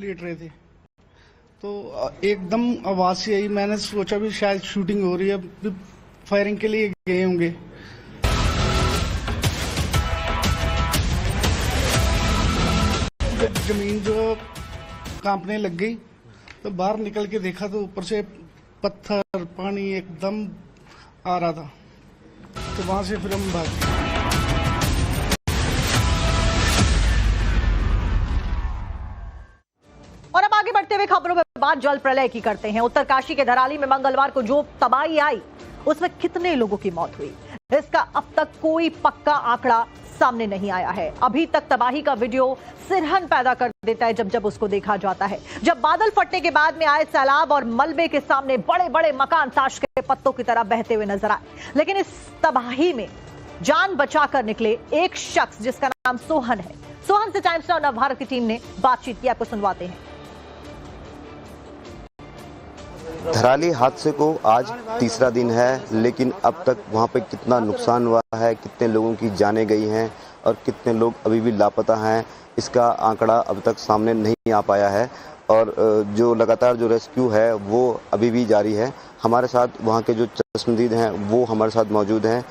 Late रहे थे तो एकदम आवाज सी आई। मैंने सोचा भी शायद शूटिंग हो रही है, फायरिंग के लिए गए होंगे। जमीन जो कांपने लग गई तो बाहर निकल के देखा तो ऊपर से पत्थर पानी एकदम आ रहा था, तो वहां से फिर हम भाग गए। और अब आगे बढ़ते हुए खबरों में बात जल प्रलय की करते हैं। उत्तरकाशी के धराली में मंगलवार को जो तबाही आई उसमें कितने लोगों की मौत हुई, इसका अब तक कोई पक्का आंकड़ा सामने नहीं आया है। अभी तक तबाही का वीडियो सिरहन पैदा कर देता है जब उसको देखा जाता है। जब बादल फटने के बाद में आए सैलाब और मलबे के सामने बड़े बड़े मकान ताश के पत्तों की तरह बहते हुए नजर आए, लेकिन इस तबाही में जान बचाकर निकले एक शख्स जिसका नाम सोहन है। सोहन से टाइम्स नाउ नवभारत की टीम ने बातचीत की, आपको सुनवाते हैं। धराली हादसे को आज तीसरा दिन है, लेकिन अब तक वहां पे कितना नुकसान हुआ है, कितने लोगों की जानें गई हैं और कितने लोग अभी भी लापता हैं, इसका आंकड़ा अब तक सामने नहीं आ पाया है। और जो लगातार जो रेस्क्यू है वो अभी भी जारी है। हमारे साथ वहाँ के जो चश्मदीद हैं वो हमारे साथ मौजूद हैं।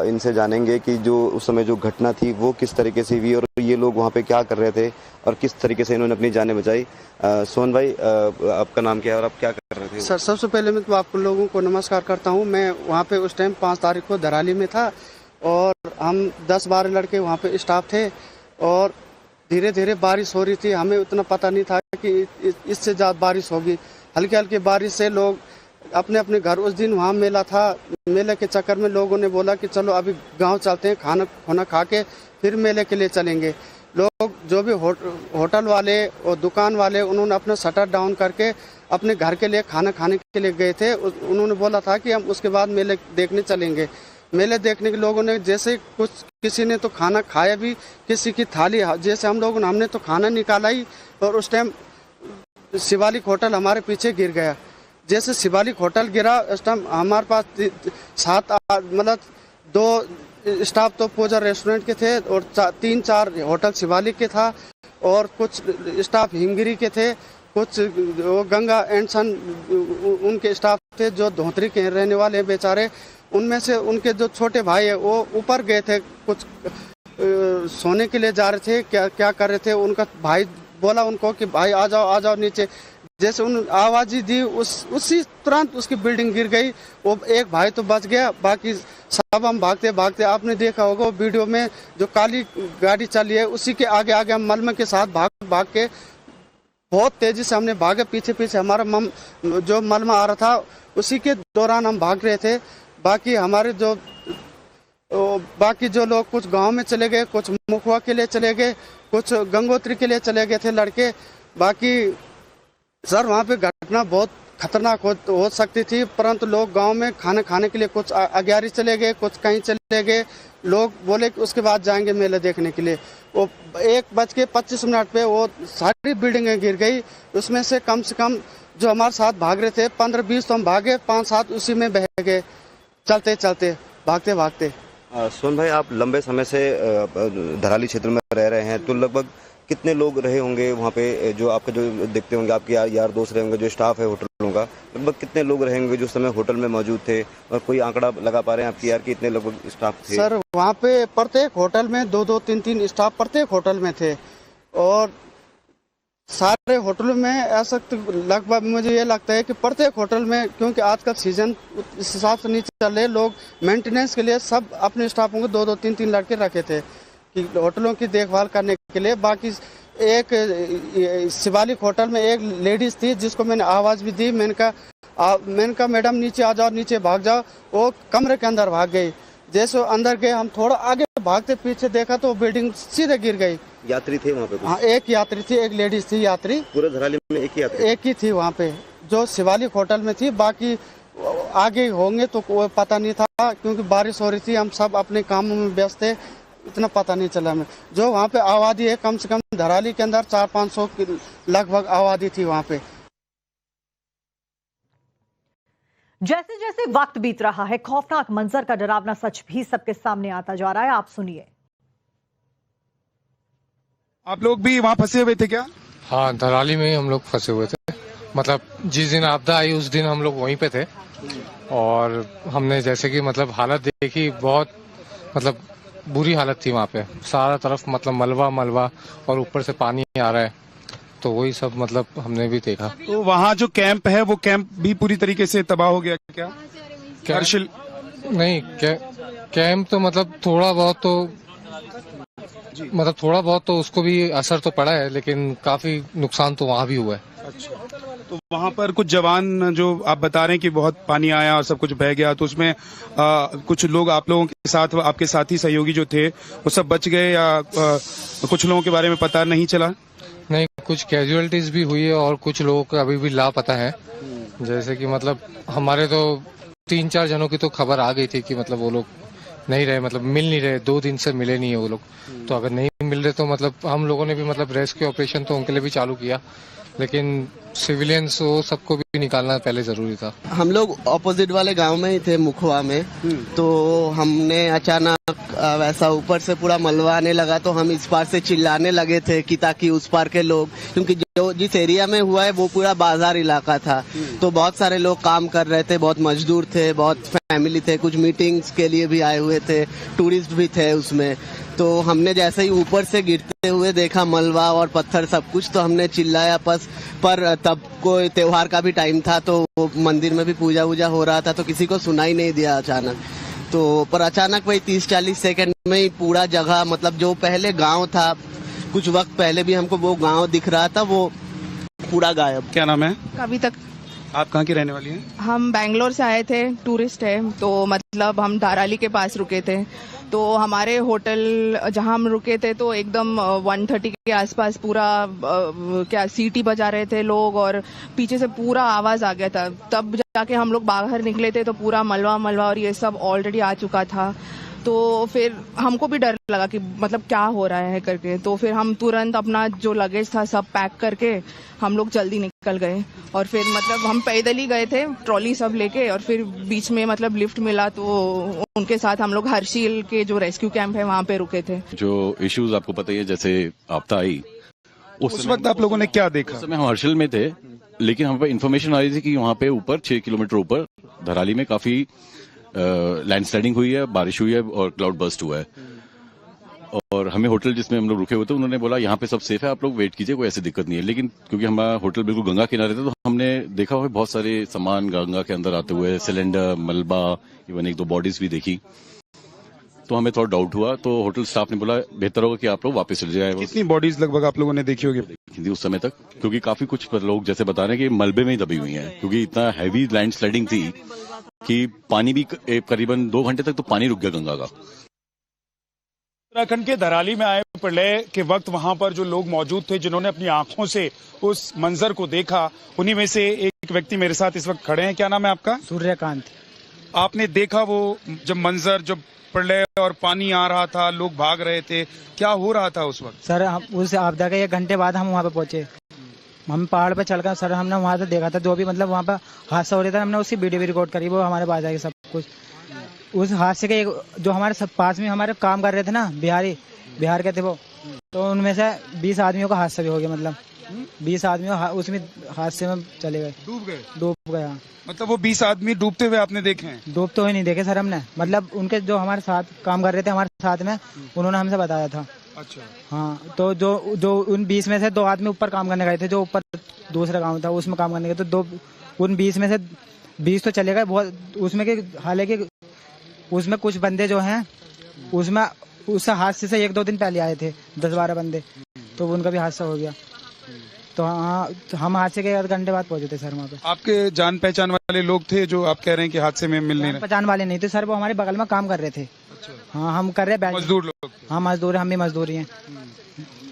इनसे जानेंगे कि जो उस समय जो घटना थी वो किस तरीके से हुई और ये लोग वहाँ पे क्या कर रहे थे और किस तरीके से इन्होंने अपनी जानें बचाई। सोहन भाई, आपका नाम क्या है और आप क्या कर रहे थे? सर, सबसे पहले मैं तो आप लोगों को नमस्कार करता हूँ। मैं वहाँ पे उस टाइम 5 तारीख को धराली में था और हम 10-12 लड़के वहाँ पे स्टाफ थे और धीरे धीरे बारिश हो रही थी। हमें उतना पता नहीं था कि इससे ज़्यादा बारिश होगी। हल्की हल्की बारिश से लोग अपने अपने घर, उस दिन वहाँ मेला था, मेले के चक्कर में लोगों ने बोला कि चलो अभी गांव चलते हैं, खाना खा के फिर मेले के लिए चलेंगे। लोग जो भी होटल वाले और दुकान वाले, उन्होंने अपना शटर डाउन करके अपने घर के लिए खाना खाने के लिए गए थे। उन्होंने बोला था कि हम उसके बाद मेले देखने चलेंगे। मेले देखने के लोगों ने जैसे कुछ, किसी ने तो खाना खाया भी, किसी की थाली, जैसे हमने तो खाना निकाला ही और उस टाइम शिवालिक होटल हमारे पीछे गिर गया। जैसे शिवालिक होटल गिरा उस टाइम हमारे पास 2 स्टाफ तो पूजा रेस्टोरेंट के थे और 3-4 होटल शिवालिक के था और कुछ स्टाफ हिमगिरी के थे, कुछ वो गंगा एंड सन उनके स्टाफ थे जो धोतरी के रहने वाले हैं बेचारे। उनमें से उनके जो छोटे भाई है वो ऊपर गए थे, कुछ सोने के लिए जा रहे थे, क्या कर रहे थे। उनका भाई बोला उनको कि भाई आ जाओ नीचे। जैसे उन आवाज ही दी उसी तुरंत उसकी बिल्डिंग गिर गई। वो एक भाई तो बच गया, बाकी सब हम भागते भागते, आपने देखा होगा वीडियो में जो काली गाड़ी चली है उसी के आगे आगे हम मलमे के साथ भाग के बहुत तेजी से हमने भागे। पीछे हमारा जो मलमा आ रहा था उसी के दौरान हम भाग रहे थे। बाकी हमारे बाकी जो लोग कुछ गांव में चले गए, कुछ मुखवा के लिए चले गए, कुछ गंगोत्री के लिए चले गए थे लड़के। बाकी सर वहाँ पे घटना बहुत खतरनाक हो सकती थी, परंतु लोग गांव में खाना खाने के लिए कुछ अग्यारी चले गए, कुछ कहीं चले गए। लोग बोले कि उसके बाद जाएंगे मेला देखने के लिए। वो 1:25 पे वो सारी बिल्डिंगें गिर गई। उसमें से कम जो हमारे साथ भाग रहे थे 15-20 तो हम भागे, 5-7 उसी में बह गए चलते भागते। सोहन भाई, आप लंबे समय से धराली क्षेत्र में रह रहे हैं, तो लगभग कितने लोग रहे होंगे वहाँ पे? जो आपके जो देखते होंगे, आपके यार दोस्त रहे होंगे, जो स्टाफ है होटलों का, लगभग कितने लोग रहेंगे जो उस समय होटल में मौजूद थे? और कोई आंकड़ा लगा पा रहे हैं आपकी यार कि इतने लगभग स्टाफ थे? सर वहाँ पे प्रत्येक होटल में 2-2, 3-3 स्टाफ प्रत्येक होटल में थे और सारे होटलों में ऐसा लगभग मुझे ये लगता है कि प्रत्येक होटल में, क्योंकि आजकल सीजन इस हिसाब से नहीं चल रहे, लोग मेंटेनेंस के लिए सब अपने स्टाफों को 2-2, 3-3 लड़के रखे थे कि होटलों की देखभाल करने के लिए। बाकी एक शिवालिक होटल में एक लेडीज थी जिसको मैंने आवाज भी दी। मैंने कहा मैडम नीचे आ जाओ, नीचे भाग जाओ। वो कमरे के अंदर भाग गई। जैसे अंदर गए, हम थोड़ा आगे भागते पीछे देखा तो बिल्डिंग सीधे गिर गई। यात्री थे वहाँ पे? हाँ, एक यात्री थी, एक लेडीज थी यात्री। पूरे धराली में एक ही यात्री? एक ही थी वहाँ पे जो शिवालिक होटल में थी। बाकी आगे होंगे तो कोई पता नहीं था, क्योंकि बारिश हो रही थी, हम सब अपने कामों में व्यस्त थे, इतना पता नहीं चला हमें। जो वहाँ पे आबादी है कम से कम धराली के अंदर 400-500 की लगभग आबादी थी वहाँ पे। जैसे जैसे वक्त बीत रहा है, खौफनाक मंजर का डरावना सच भी सबके सामने आता जा रहा है। आप सुनिए। आप लोग भी वहां फंसे हुए थे क्या? हाँ, धराली में ही हम लोग फंसे हुए थे। मतलब जिस दिन आपदा आई उस दिन हम लोग वहीं पे थे और हमने जैसे कि मतलब हालत देखी, बहुत मतलब बुरी हालत थी वहाँ पे। सारा तरफ मतलब मलबा मलबा और ऊपर से पानी आ रहा है, तो वही सब मतलब हमने भी देखा। तो वहाँ जो कैंप है वो कैंप भी पूरी तरीके से तबाह हो गया क्या? हर्षिल नहीं, कैंप तो मतलब थोड़ा बहुत तो उसको भी असर तो पड़ा है, लेकिन काफी नुकसान तो वहाँ भी हुआ है। अच्छा, तो वहाँ पर कुछ जवान जो आप बता रहे हैं कि बहुत पानी आया और सब कुछ बह गया, तो उसमें कुछ लोग आप लोगों के साथ, आपके साथी सहयोगी जो थे वो सब बच गए या कुछ लोगों के बारे में पता नहीं चला? नहीं, कुछ कैजुअलिटीज भी हुई है और कुछ लोगों का अभी भी लापता है। जैसे कि मतलब हमारे तो 3-4 जनों की तो खबर आ गई थी कि मतलब वो लोग नहीं रहे, मतलब मिल नहीं रहे, 2 दिन से मिले नहीं है वो लोग। तो अगर नहीं मिल रहे तो मतलब हम लोगों ने भी मतलब रेस्क्यू ऑपरेशन तो उनके लिए भी चालू किया, लेकिन सिविलियंस वो सबको भी निकालना पहले जरूरी था। हम लोग ऑपोजिट वाले गांव में ही थे, मुखवा में। तो हमने अचानक वैसा ऊपर से पूरा मलबा आने लगा, तो हम इस पार से चिल्लाने लगे थे कि ताकि उस पार के लोग, क्योंकि जो जिस एरिया में हुआ है वो पूरा बाजार इलाका था, तो बहुत सारे लोग काम कर रहे थे, बहुत मजदूर थे, बहुत फैमिली थे, कुछ मीटिंग्स के लिए भी आए हुए थे, टूरिस्ट भी थे उसमें। तो हमने जैसे ही ऊपर से गिरते हुए देखा मलबा और पत्थर सब कुछ, तो हमने चिल्लाया पर तब कोई त्योहार का भी टाइम था, तो मंदिर में भी पूजा वूजा हो रहा था, तो किसी को सुनाई नहीं दिया अचानक। तो पर अचानक वही 30-40 सेकंड में ही पूरा जगह, मतलब जो पहले गांव था, कुछ वक्त पहले भी हमको वो गांव दिख रहा था, वो पूरा गायब। क्या नाम है? कविता। आप कहाँ की रहने वाली हैं? हम बैंगलोर से आए थे, टूरिस्ट है, तो मतलब हम धाराली के पास रुके थे। तो हमारे होटल जहां हम रुके थे तो एकदम 1:30 के आसपास पूरा क्या सीटी बजा रहे थे लोग, और पीछे से पूरा आवाज आ गया था। तब जाके हम लोग बाहर निकले थे तो पूरा मलबा और ये सब ऑलरेडी आ चुका था। तो फिर हमको भी डर लगा कि मतलब क्या हो रहा है करके, तो फिर हम तुरंत अपना जो लगेज था सब पैक करके हम लोग जल्दी निकल गए। और फिर मतलब हम पैदल ही गए थे, ट्रॉली सब लेके, और फिर बीच में मतलब लिफ्ट मिला तो उनके साथ हम लोग हर्षिल के जो रेस्क्यू कैंप है वहाँ पे रुके थे। जो इश्यूज आपको पता ही है, जैसे आपदा आई उस वक्त आप लोगों ने क्या देखा? उस समय हम हर्षिल में थे, लेकिन हमें इन्फॉर्मेशन आ रही थी कि वहाँ पे ऊपर 6 किलोमीटर ऊपर धराली में काफी लैंडस्लाइडिंग हुई है, बारिश हुई है और क्लाउड बर्स्ट हुआ है। और हमें होटल जिसमें हम लोग रुके हुए थे उन्होंने बोला यहाँ पे सब सेफ है, आप लोग वेट कीजिए, कोई ऐसी दिक्कत नहीं है। लेकिन क्योंकि हमारा होटल बिल्कुल गंगा किनारे था, तो हमने देखा हुआ बहुत सारे सामान गंगा के अंदर आते हुए, सिलेंडर, मलबा, इवन 1-2 बॉडीज भी देखी। तो हमें थोड़ा डाउट हुआ, तो होटल स्टाफ ने बोला बेहतर होगा कि आप लोग वापस चले जाए। कितनी बॉडीज लगभग आप लोगों ने देखी होगी? देखी थी उस समय तक, क्योंकि काफी कुछ लोग जैसे बता रहे हैं कि मलबे में ही दबी हुई हैं, क्योंकि इतना हैवी लैंडस्लाइडिंग थी कि पानी भी करीबन 2 घंटे तक तो पानी रुक गया गंगा का। उत्तराखंड के धराली में आए प्रलय के वक्त वहां पर जो लोग मौजूद थे, जिन्होंने अपनी आंखों से उस मंजर को देखा, उन्हीं में से एक व्यक्ति मेरे साथ इस वक्त खड़े हैं। क्या नाम है आपका? सूर्यकांत। आपने देखा वो जब मंजर, जब प्रलय और पानी आ रहा था, लोग भाग रहे थे, क्या हो रहा था उस वक्त? सर उस आपदा के 1 घंटे बाद हम वहाँ पे पहुंचे। हम पहाड़ पे चलकर सर हमने वहाँ से देखा था, जो भी मतलब वहाँ पे हादसा हो रहा था, हमने उसकी वीडियो भी रिकॉर्ड करी, वो हमारे पास आएगी सब कुछ। उस हादसे के जो हमारे पास में हमारे काम कर रहे थे ना, बिहार के थे वो, तो उनमें से 20 आदमियों का हादसा भी हो गया। मतलब 20 आदमी उसमें हादसे में चले गए, डूब गए। मतलब वो 20 आदमी डूबते हुए आपने देखे हैं? डूबते हुए नहीं देखे सर हमने, मतलब उनके जो हमारे साथ काम कर रहे थे हमारे साथ में, उन्होंने हमसे बताया था। अच्छा। हाँ, तो जो उन 20 में से 2 आदमी ऊपर काम करने गए थे, जो ऊपर दूसरा गांव था उसमें काम करने गए, तो उन 20 में से 20 तो चले गए बहुत, उसमें के हालांकि उसमें कुछ बंदे जो हैं उसमें उस हादसे से 1-2 दिन पहले आए थे 10-12 बंदे, तो उनका भी हादसा हो गया। तो हाँ, हम हादसे के 1 घंटे बाद पहुंचे थे सर वहाँ पे। आपके जान पहचान वाले लोग थे जो आप कह रहे हैं कि हादसे में मिलने? पहचान वाले नहीं थे सर, वो हमारे बगल में काम कर रहे थे। अच्छा। हाँ, हम कर रहे मजदूर लोग? हाँ मजदूर, हम भी मजदूर ही हैं।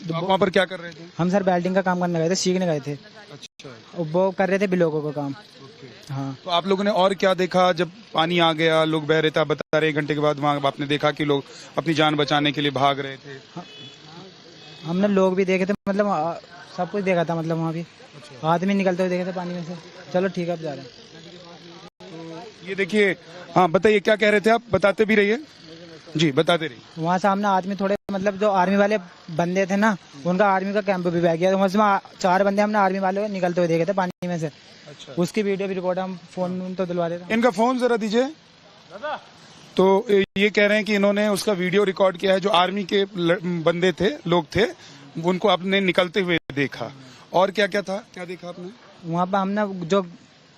तो आप वहाँ पर क्या कर रहे थे? हम सर वेल्डिंग का काम करने गए थे, सीखने गए थे। अच्छा। वो कर रहे थे बिलोगों का काम। हाँ। तो आप लोगों ने और क्या देखा जब पानी आ गया, लोग बह रहे थे, बता रहे 1 घंटे के बाद वहाँ आपने देखा कि लोग अपनी जान बचाने के लिए भाग रहे थे? हाँ, हमने लोग भी देखे थे, मतलब सब कुछ देखा था, मतलब वहाँ भी आदमी निकलते हुए देखे थे पानी में से। चलो ठीक है, अब जा रहे हैं। तो ये देखिए, हाँ बताइए क्या कह रहे थे आप, बताते भी रहिए। जी बताते रहिए। वहाँ सामने आदमी थोड़े मतलब जो आर्मी वाले बंदे थे ना, उनका आर्मी का कैंप भी बह गया। उसमें 4 बंदे हमने आर्मी वाले निकलते हुए देखे थे पानी में से। अच्छा। उसकी वीडियो भी रिकॉर्ड हम फोन तो दिलवा देते। इनका फोन जरा दीजिए। तो ये कह रहे हैं कि इन्होंने उसका वीडियो रिकॉर्ड किया है। जो आर्मी के बंदे थे, लोग थे, उनको आपने निकलते हुए देखा। और क्या क्या था, क्या देखा आपने? वहाँ पर हमने जो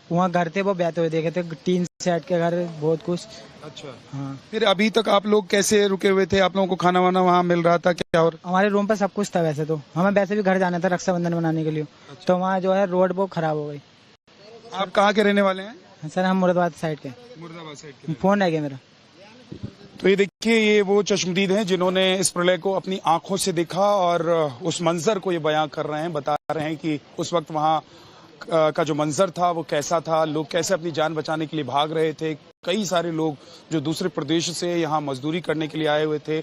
वहाँ घर थे वो बहते हुए देखे थे, 3 सेट के घर, बहुत कुछ। अच्छा। हाँ। फिर अभी तक आप लोग कैसे रुके हुए थे? आप लोगों को खाना वाना वहाँ मिल रहा था क्या? और हमारे रूम पर सब कुछ था। वैसे तो हमें वैसे भी घर जाना था रक्षाबंधन मनाने के लिए। अच्छा। तो वहाँ जो है रोड वो खराब हो गई। आप कहाँ के रहने वाले हैं? सर हम मुरादाबाद साइड के। मुरादाबाद साइड के। फोन रह गया मेरा। तो ये देखिए, ये वो चश्मदीद हैं जिन्होंने इस प्रलय को अपनी आंखों से देखा और उस मंजर को ये बयां कर रहे हैं, बता रहे हैं कि उस वक्त वहां का जो मंजर था वो कैसा था, लोग कैसे अपनी जान बचाने के लिए भाग रहे थे। कई सारे लोग जो दूसरे प्रदेश से यहाँ मजदूरी करने के लिए आए हुए थे,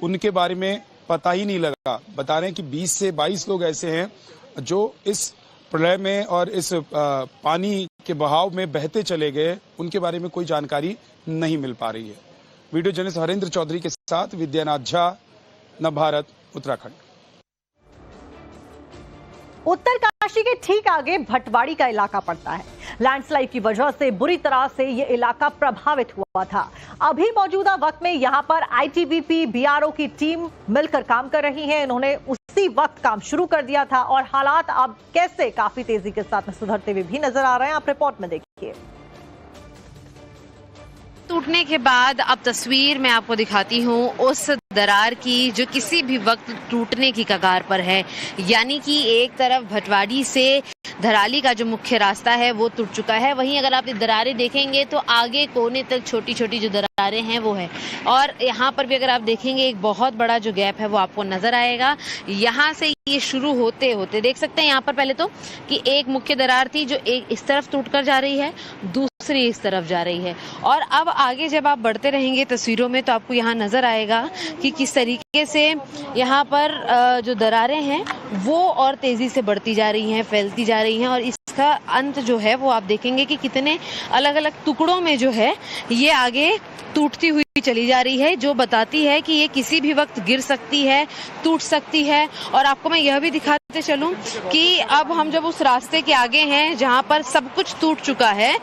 उनके बारे में पता ही नहीं लगा। बता रहे हैं कि 20 से 22 लोग ऐसे हैं जो इस प्रलय में और इस पानी के बहाव में बहते चले गए, उनके बारे में कोई जानकारी नहीं मिल पा रही है। वीडियो जर्नलिस्ट हरेंद्र चौधरी के साथ विद्यानाथ झा, नवभारत, उत्तराखंड। उत्तरकाशी के ठीक आगे भटवाड़ी का इलाका पड़ता है। लैंडस्लाइड की वजह से बुरी तरह से ये इलाका प्रभावित हुआ था। अभी मौजूदा वक्त में यहां पर आईटीबीपी, बीआरओ की टीम मिलकर काम कर रही है। इन्होंने उसी वक्त काम शुरू कर दिया था और हालात अब कैसे काफी तेजी के साथ में सुधरते हुए भी नजर आ रहे हैं। आप रिपोर्ट में देखिए। टूटने के बाद अब तस्वीर मैं आपको दिखाती हूँ उस दरार की जो किसी भी वक्त टूटने की कगार पर है। यानी कि एक तरफ भटवाड़ी से धराली का जो मुख्य रास्ता है वो टूट चुका है, वहीं अगर आप दरारें देखेंगे तो आगे कोने तक छोटी छोटी जो दरारें हैं वो है। और यहाँ पर भी अगर आप देखेंगे एक बहुत बड़ा जो गैप है वो आपको नजर आएगा। यहाँ से ये शुरू होते होते देख सकते हैं यहाँ पर पहले तो कि एक मुख्य दरार थी जो एक इस तरफ टूटकर जा रही है, दूसरी इस तरफ जा रही है। और अब आगे जब आप बढ़ते रहेंगे तस्वीरों में तो आपको यहाँ नजर आएगा कि किस तरीके से यहाँ पर जो दरारें हैं वो और तेजी से बढ़ती जा रही हैं, फैलती जा रही हैं। और इसका अंत जो है वो आप देखेंगे कि कितने अलग अलग टुकड़ों में जो है ये आगे टूटती हुई चली जा रही है, जो बताती है कि ये किसी भी वक्त गिर सकती है, टूट सकती है। और आपको मैं यह भी दिखाते चलूं कि अब हम जब उस रास्ते के आगे हैं जहां पर सब कुछ टूट चुका है,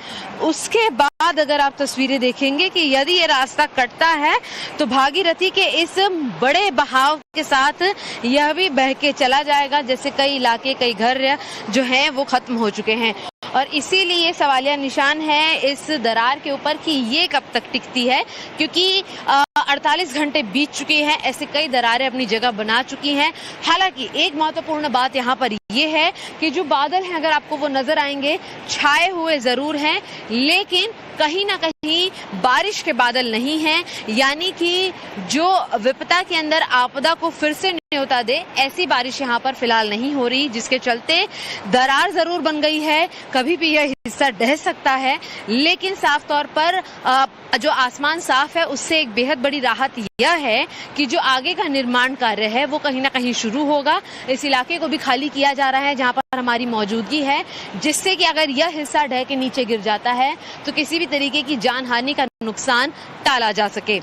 उसके बाद अगर आप तस्वीरें देखेंगे कि यदि ये रास्ता कटता है तो भागीरथी के इस बड़े बहाव के साथ यह भी बह के चला जाएगा। जैसे कई इलाके, कई घर जो हैं वो खत्म हो चुके हैं। और इसीलिए सवालिया निशान है इस दरार के ऊपर कि ये कब तक टिकती है, क्योंकि 48 घंटे बीत चुके हैं, ऐसे कई दरारें अपनी जगह बना चुकी हैं। हालांकि एक महत्वपूर्ण बात यहाँ पर ये है कि जो बादल हैं अगर आपको वो नजर आएंगे, छाए हुए जरूर हैं लेकिन कहीं ना कहीं बारिश के बादल नहीं हैं। यानी कि जो विपदा के अंदर आपदा को फिर से न्योता दे, ऐसी बारिश यहाँ पर फिलहाल नहीं हो रही, जिसके चलते दरार जरूर बन गई है। कभी भी यह हिस्सा ढह सकता है, लेकिन साफ तौर पर जो आसमान साफ है उससे एक बेहद बड़ी राहत यह है कि जो आगे का निर्माण कार्य है वो कहीं ना कहीं शुरू होगा। इस इलाके को भी खाली किया जा रहा है जहाँ पर हमारी मौजूदगी है, जिससे कि अगर यह हिस्सा ढह के नीचे गिर जाता है तो किसी भी तरीके की जान हानि का नुकसान टाला जा सके।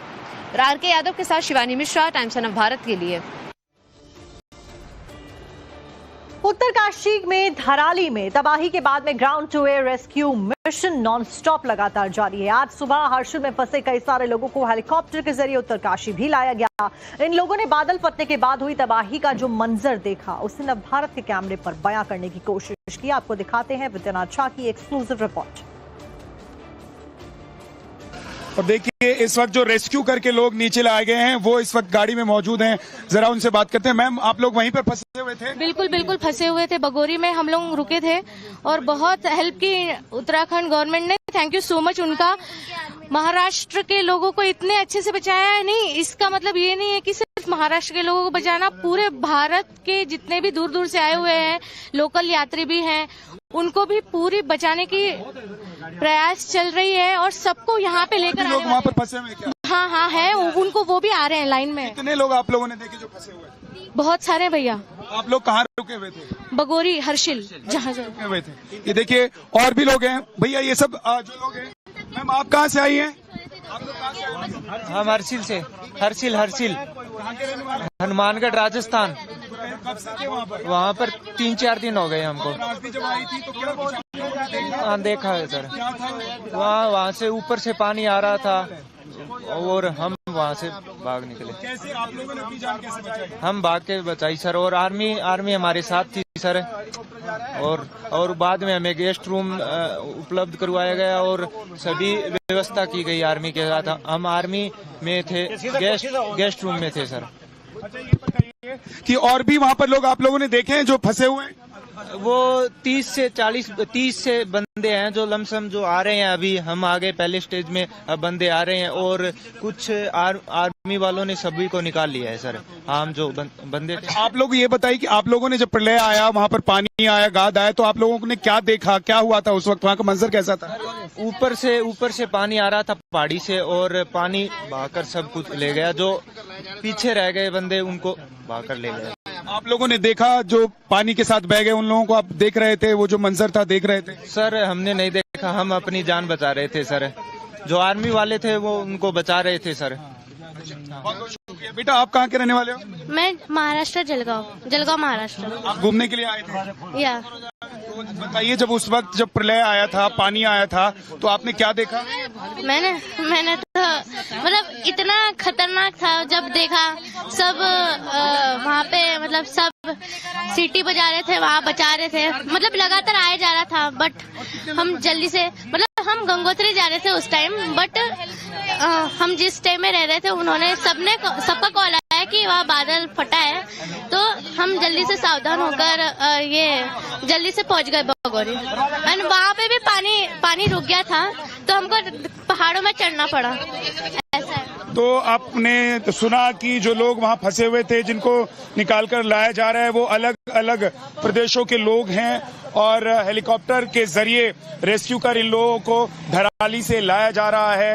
RK यादव के साथ शिवानी मिश्रा, टाइम्स ऑफ भारत के लिए। उत्तरकाशी में धराली में तबाही के बाद में ground to air rescue mission nonstop लगातार जारी है। आज सुबह हर्षिल में फंसे कई सारे लोगों को हेलीकॉप्टर के जरिए उत्तरकाशी भी लाया गया। इन लोगों ने बादल फटने के बाद हुई तबाही का जो मंजर देखा उसे नवभारत के कैमरे पर बयां करने की कोशिश की। आपको दिखाते हैं विद्यानाथ झा की एक्सक्लूसिव रिपोर्ट। और देखिए इस वक्त जो रेस्क्यू करके लोग नीचे लाए गए हैं वो इस वक्त गाड़ी में मौजूद हैं, जरा उनसे बात करते हैं। मैम, आप लोग वहीं पर फंसे हुए थे? बिल्कुल बिल्कुल फंसे हुए थे, बगोरी में हम लोग रुके थे और बहुत हेल्प की उत्तराखंड गवर्नमेंट ने। थैंक यू सो मच उनका। महाराष्ट्र के लोगों को इतने अच्छे से बचाया है। नहीं, इसका मतलब ये नहीं है कि सिर्फ महाराष्ट्र के लोगों को बचाना, पूरे भारत के जितने भी दूर दूर से आए हुए हैं, लोकल यात्री भी हैं, उनको भी पूरी बचाने की प्रयास चल रही है और सबको यहाँ पे लेकर लोग वहाँ पर फंसे हुए क्या? हाँ है, उनको वो भी आ रहे हैं लाइन में। कितने लोग आप लोगों ने देखे जो फंसे हुए? बहुत सारे भैया। आप लोग कहाँ रुके हुए थे? बगोरी, हर्षिल, जहाँ रुके हुए थे। ये देखिए और भी लोग हैं भैया, ये सब जो लोग हैं। मैम, आप कहाँ से आई हैं? आप लोग कहाँ से आए? हम हर्षिल से। हर्षिल हनुमानगढ़ राजस्थान। वहाँ पर 3-4 दिन हो गए हमको। हाँ देखा है सर, वहाँ से ऊपर से पानी आ रहा था और हम वहाँ से भाग निकले। कैसे आप लोगों ने अपनी जान कैसे बचाई? हम भाग के बचाई सर, और आर्मी हमारे साथ थी सर, और बाद में हमें गेस्ट रूम उपलब्ध करवाया गया और सभी व्यवस्था की गई आर्मी के साथ। हम आर्मी में थे, गेस्ट रूम में थे सर। अच्छा ये बताइए कि और भी वहाँ पर लोग आप लोगों ने देखे हैं जो फंसे हुए हैं? वो 30 से बंदे हैं जो लमसम जो आ रहे हैं। अभी हम आ गए पहले स्टेज में, अब बंदे आ रहे हैं और कुछ आर्मी वालों ने सभी को निकाल लिया है सर। हम जो बंदे थे। आप लोग ये बताइए कि आप लोगों ने जब प्रलय आया, वहाँ पर पानी आया, गाद आया, तो आप लोगों ने क्या देखा, क्या हुआ था उस वक्त, वहाँ का मंजर कैसा था? ऊपर से पानी आ रहा था पहाड़ी से, और पानी बहाकर सब कुछ ले गया। जो पीछे रह गए बंदे उनको बहाकर ले गए। आप लोगों ने देखा जो पानी के साथ बह गए उन लोगों को, आप देख रहे थे, वो जो मंजर था देख रहे थे? सर हमने नहीं देखा, हम अपनी जान बचा रहे थे सर। जो आर्मी वाले थे वो उनको बचा रहे थे सर। बहुत शुक्रिया। बेटा आप कहाँ के रहने वाले हो? मैं महाराष्ट्र जलगांव महाराष्ट्र। आप घूमने के लिए आए थे? या तो बताइए, जब उस वक्त जब प्रलय आया था, पानी आया था, तो आपने क्या देखा? मैंने तो मतलब इतना खतरनाक था जब देखा। सब वहाँ पे मतलब सब सीटी बजा रहे थे, वहाँ बचा रहे थे, मतलब लगातार आया जा रहा था। बट हम जल्दी से, मतलब हम गंगोत्री जा रहे थे उस टाइम, बट हम जिस टाइम में रह रहे थे उन्होंने सबका कॉल आया कि वहाँ बादल फटा है, तो हम जल्दी से सावधान होकर ये जल्दी से पहुँच गए बगोरी। एंड वहाँ पे भी पानी रुक गया था, तो हमको पहाड़ों में चढ़ना पड़ा। ऐसा है। तो आपने तो सुना कि जो लोग वहाँ फंसे हुए थे, जिनको निकालकर लाया जा रहा है, वो अलग अलग प्रदेशों के लोग हैं और हेलीकॉप्टर के जरिए रेस्क्यू कर इन लोगों को धराली से लाया जा रहा है।